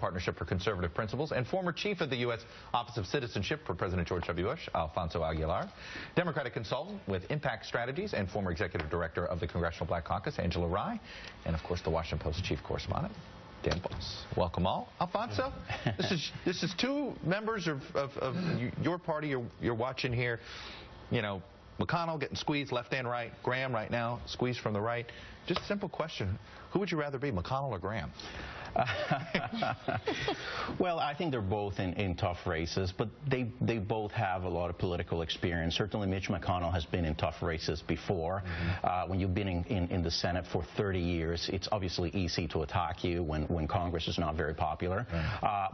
Partnership for Conservative Principles, and former chief of the U.S. Office of Citizenship for President George W. Bush, Alfonso Aguilar, Democratic consultant with Impact Strategies and former executive director of the Congressional Black Caucus, Angela Rye, and, of course, the Washington Post chief correspondent, Dan Boss. Welcome all. Alfonso, this is two members of your party you're watching here. You know, McConnell getting squeezed left and right. Graham right now squeezed from the right. Just a simple question. Who would you rather be, McConnell or Graham? Well, I think they're both in tough races, but they both have a lot of political experience. Certainly Mitch McConnell has been in tough races before. When you've been in the Senate for 30 years, it's obviously easy to attack you when Congress is not very popular.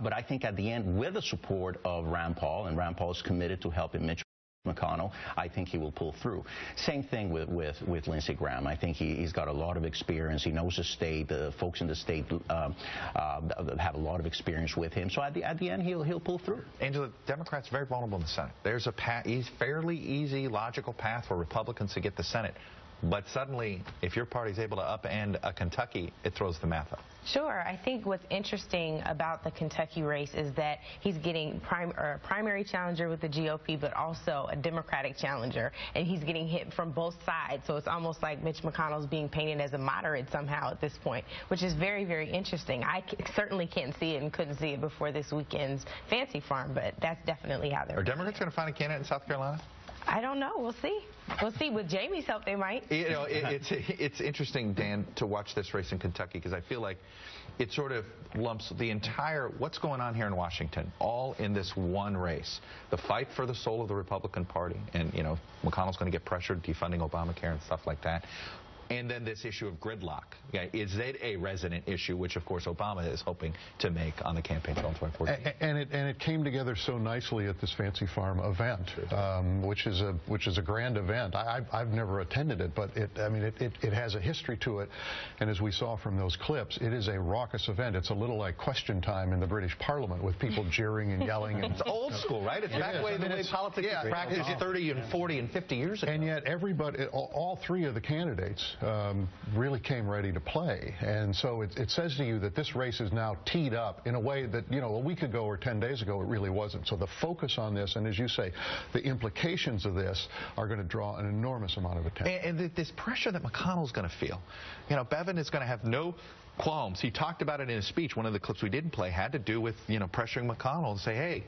But I think at the end, with the support of Rand Paul, and Rand Paul is committed to helping Mitch McConnell, I think he will pull through. Same thing with Lindsey Graham. I think he's got a lot of experience. He knows the state. The folks in the state have a lot of experience with him. So at the end, he'll pull through. Angela, Democrats are very vulnerable in the Senate. There's a fairly easy, logical path for Republicans to get the Senate. But suddenly, if your party's able to upend a Kentucky, it throws the math up. Sure. I think what's interesting about the Kentucky race is that he's getting a primary challenger with the GOP, but also a Democratic challenger, and he's getting hit from both sides. So it's almost like Mitch McConnell's being painted as a moderate somehow at this point, which is very, very interesting. I certainly can't see it and couldn't see it before this weekend's Fancy Farm, but that's definitely how they're. Are Democrats going to find a candidate in South Carolina? I don't know. We'll see. We'll see. With Jamie's help, they might. You know, it's interesting, Dan, to watch this race in Kentucky, because I feel like it sort of lumps the entire what's going on here in Washington all in this one race. The fight for the soul of the Republican Party, and you know, McConnell's going to get pressured defunding Obamacare and stuff like that. And then this issue of gridlock. Yeah, is it a resident issue, which, of course, Obama is hoping to make on the campaign trail in 2014? And it came together so nicely at this Fancy Farm event, which is a grand event. I've never attended it, but it has a history to it. And as we saw from those clips, it is a raucous event. It's a little like Question Time in the British Parliament with people jeering and yelling. And, it's old school, right? It's back the way politics was practiced 30 and 40 and 50 years ago. And yet everybody, all three of the candidates really came ready to play. And so it says to you that this race is now teed up in a way that, you know, a week ago or 10 days ago it really wasn't. So the focus on this, and as you say, the implications of this are going to draw an enormous amount of attention. And this pressure that McConnell's going to feel. You know, Bevin is going to have no qualms. He talked about it in his speech. One of the clips we didn't play had to do with, you know, pressuring McConnell to say, hey,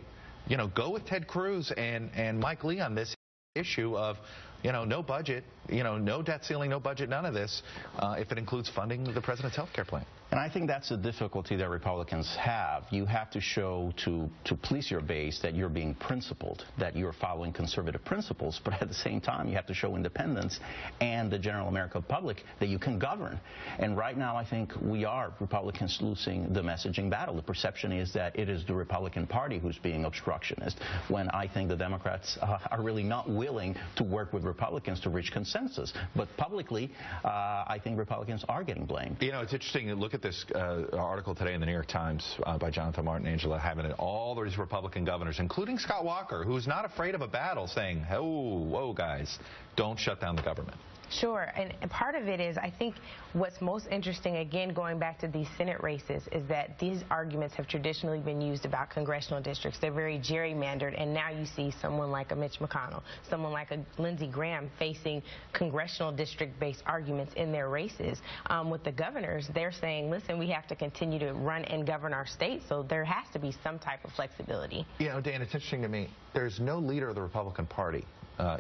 you know, go with Ted Cruz and Mike Lee on this issue of, you know, no budget, you know, no debt ceiling, no budget, none of this, if it includes funding the president's health care plan. And I think that's the difficulty that Republicans have. You have to show to please your base that you're being principled, that you're following conservative principles, but at the same time you have to show independence and the general American public that you can govern. And right now I think we are, Republicans, losing the messaging battle. The perception is that it is the Republican Party who's being obstructionist, when I think the Democrats are really not willing to work with Republicans to reach consensus. But publicly, I think Republicans are getting blamed. You know, it's interesting to look at this article today in the New York Times by Jonathan Martin and Angela, having all these Republican governors, including Scott Walker, who's not afraid of a battle, saying, oh, whoa, guys, don't shut down the government. Sure, and part of it is, I think what's most interesting, again, going back to these Senate races, is that these arguments have traditionally been used about congressional districts. They're very gerrymandered, and now you see someone like a Mitch McConnell, someone like a Lindsey Graham facing congressional district-based arguments in their races. With the governors, they're saying, listen, we have to continue to run and govern our state, so there has to be some type of flexibility. You know, Dan, it's interesting to me, there's no leader of the Republican Party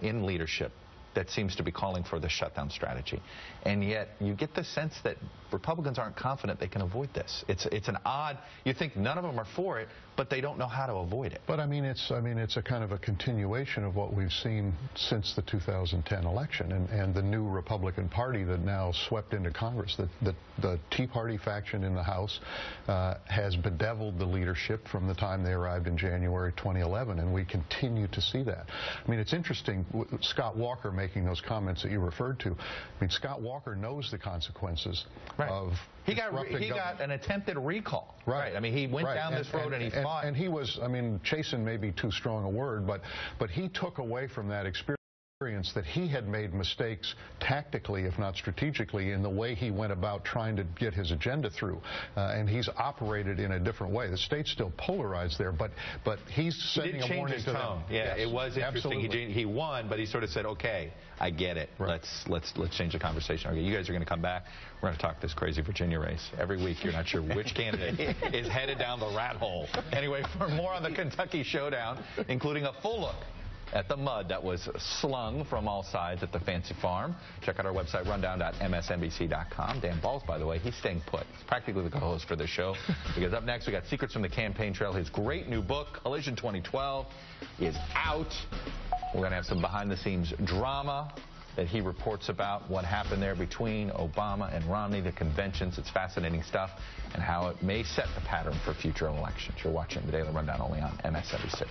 in leadership that seems to be calling for the shutdown strategy. And yet you get the sense that Republicans aren't confident they can avoid this. It's an odd, you think none of them are for it, but they don't know how to avoid it. But I mean it's a kind of a continuation of what we've seen since the 2010 election and the new Republican Party that now swept into Congress. The Tea Party faction in the House has bedeviled the leadership from the time they arrived in January 2011, and we continue to see that. I mean, it's interesting, Scott Walker making those comments that you referred to. I mean, Scott Walker knows the consequences of he got an attempted recall. Right. I mean, he went down this road and he fought. And he was, I mean, chastened may be too strong a word, but he took away from that experience that he had made mistakes tactically, if not strategically, in the way he went about trying to get his agenda through. And he's operated in a different way. The state's still polarized there, but he's sending a warning to them. Yeah, yes, it was interesting. He won, but he sort of said, okay, I get it. Right. Let's change the conversation. Okay, you guys are going to come back. We're going to talk this crazy Virginia race. Every week you're not sure which candidate is headed down the rat hole. Anyway, for more on the Kentucky showdown, including a full look at the mud that was slung from all sides at the Fancy Farm, check out our website, rundown.msnbc.com. Dan Balls, by the way, he's staying put. He's practically the co-host for this show, because up next we got Secrets from the Campaign Trail. His great new book, Collision 2012, is out. We're going to have some behind-the-scenes drama that he reports about, what happened there between Obama and Romney, the conventions. It's fascinating stuff, and how it may set the pattern for future elections. You're watching the Daily Rundown only on MSNBC.